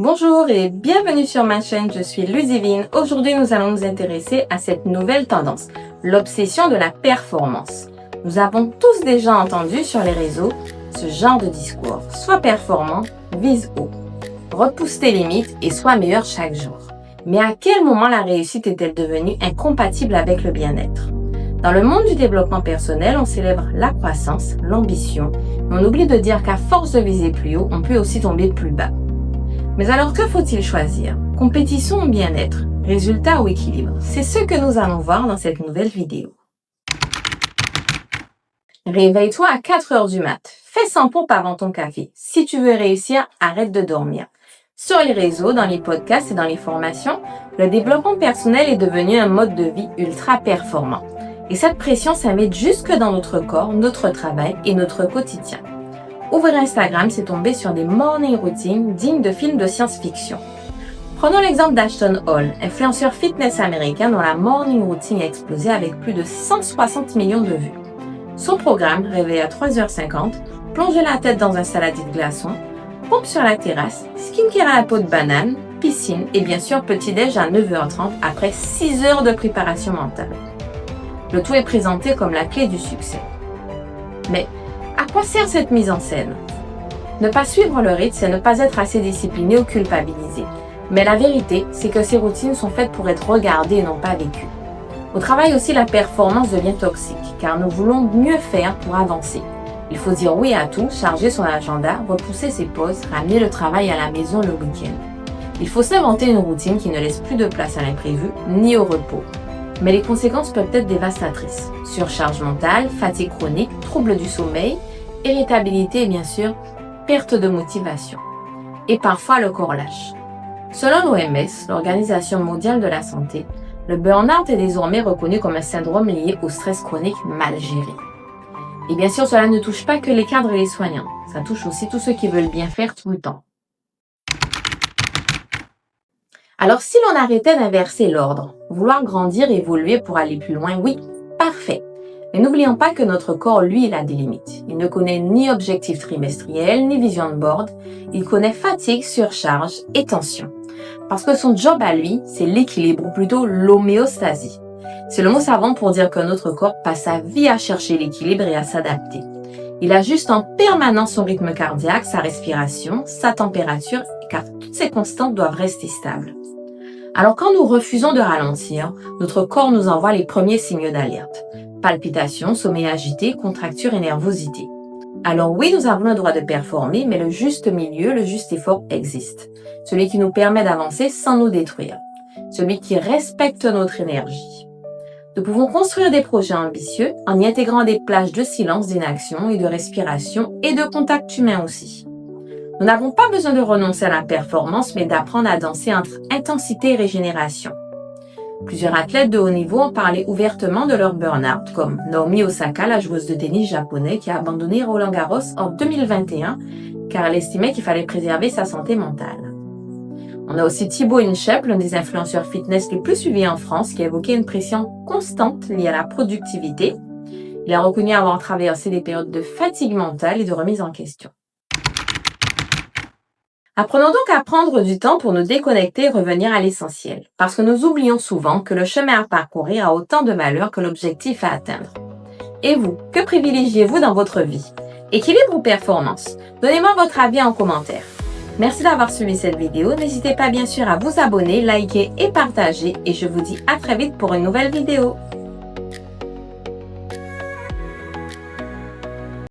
Bonjour et bienvenue sur ma chaîne, je suis Ludivine. Aujourd'hui, nous allons nous intéresser à cette nouvelle tendance, l'obsession de la performance. Nous avons tous déjà entendu sur les réseaux ce genre de discours. Sois performant, vise haut, repousse tes limites et sois meilleur chaque jour. Mais à quel moment la réussite est-elle devenue incompatible avec le bien-être? Dans le monde du développement personnel, on célèbre la croissance, l'ambition, mais on oublie de dire qu'à force de viser plus haut, on peut aussi tomber plus bas. Mais alors, que faut-il choisir? Compétition ou bien-être? Résultat ou équilibre? C'est ce que nous allons voir dans cette nouvelle vidéo. Réveille-toi à 4 heures du mat. Fais 100 pompes avant ton café. Si tu veux réussir, arrête de dormir. Sur les réseaux, dans les podcasts et dans les formations, le développement personnel est devenu un mode de vie ultra performant. Et cette pression s'amène jusque dans notre corps, notre travail et notre quotidien. Ouvrir Instagram, c'est tomber sur des morning routines dignes de films de science-fiction. Prenons l'exemple d'Ashton Hall, influenceur fitness américain dont la morning routine a explosé avec plus de 160 millions de vues. Son programme, réveil à 3h50, plonger la tête dans un saladier de glaçons, pompe sur la terrasse, skincare à la peau de banane, piscine et bien sûr petit-déj à 9h30 après 6 heures de préparation mentale. Le tout est présenté comme la clé du succès. Mais à quoi sert cette mise en scène? Ne pas suivre le rythme, c'est ne pas être assez discipliné ou culpabilisé. Mais la vérité, c'est que ces routines sont faites pour être regardées et non pas vécues. Au travail aussi, la performance devient toxique, car nous voulons mieux faire pour avancer. Il faut dire oui à tout, charger son agenda, repousser ses pauses, ramener le travail à la maison le week-end. Il faut s'inventer une routine qui ne laisse plus de place à l'imprévu ni au repos. Mais les conséquences peuvent être dévastatrices. Surcharge mentale, fatigue chronique, troubles du sommeil, irritabilité et bien sûr, perte de motivation. Et parfois le corps lâche. Selon l'OMS, l'Organisation mondiale de la santé, le burn-out est désormais reconnu comme un syndrome lié au stress chronique mal géré. Et bien sûr, cela ne touche pas que les cadres et les soignants. Ça touche aussi tous ceux qui veulent bien faire tout le temps. Alors si l'on arrêtait d'inverser l'ordre, vouloir grandir, évoluer pour aller plus loin, oui, parfait. Mais n'oublions pas que notre corps, lui, il a des limites. Il ne connaît ni objectif trimestriel, ni vision de board. Il connaît fatigue, surcharge et tension. Parce que son job à lui, c'est l'équilibre, ou plutôt l'homéostasie. C'est le mot savant pour dire que notre corps passe sa vie à chercher l'équilibre et à s'adapter. Il ajuste en permanence son rythme cardiaque, sa respiration, sa température, car toutes ces constantes doivent rester stables. Alors quand nous refusons de ralentir, notre corps nous envoie les premiers signaux d'alerte. Palpitations, sommeil agité, contracture et nervosité. Alors oui, nous avons le droit de performer, mais le juste milieu, le juste effort existe. Celui qui nous permet d'avancer sans nous détruire. Celui qui respecte notre énergie. Nous pouvons construire des projets ambitieux en y intégrant des plages de silence, d'inaction et de respiration et de contact humain aussi. Nous n'avons pas besoin de renoncer à la performance, mais d'apprendre à danser entre intensité et régénération. Plusieurs athlètes de haut niveau ont parlé ouvertement de leur burn-out, comme Naomi Osaka, la joueuse de tennis japonais qui a abandonné Roland Garros en 2021 car elle estimait qu'il fallait préserver sa santé mentale. On a aussi Thibaut Inchep, l'un des influenceurs fitness les plus suivis en France, qui a évoqué une pression constante liée à la productivité. Il a reconnu avoir traversé des périodes de fatigue mentale et de remise en question. Apprenons donc à prendre du temps pour nous déconnecter et revenir à l'essentiel, parce que nous oublions souvent que le chemin à parcourir a autant de valeur que l'objectif à atteindre. Et vous, que privilégiez-vous dans votre vie? Équilibre ou performance? Donnez-moi votre avis en commentaire. Merci d'avoir suivi cette vidéo. N'hésitez pas bien sûr à vous abonner, liker et partager. Et je vous dis à très vite pour une nouvelle vidéo.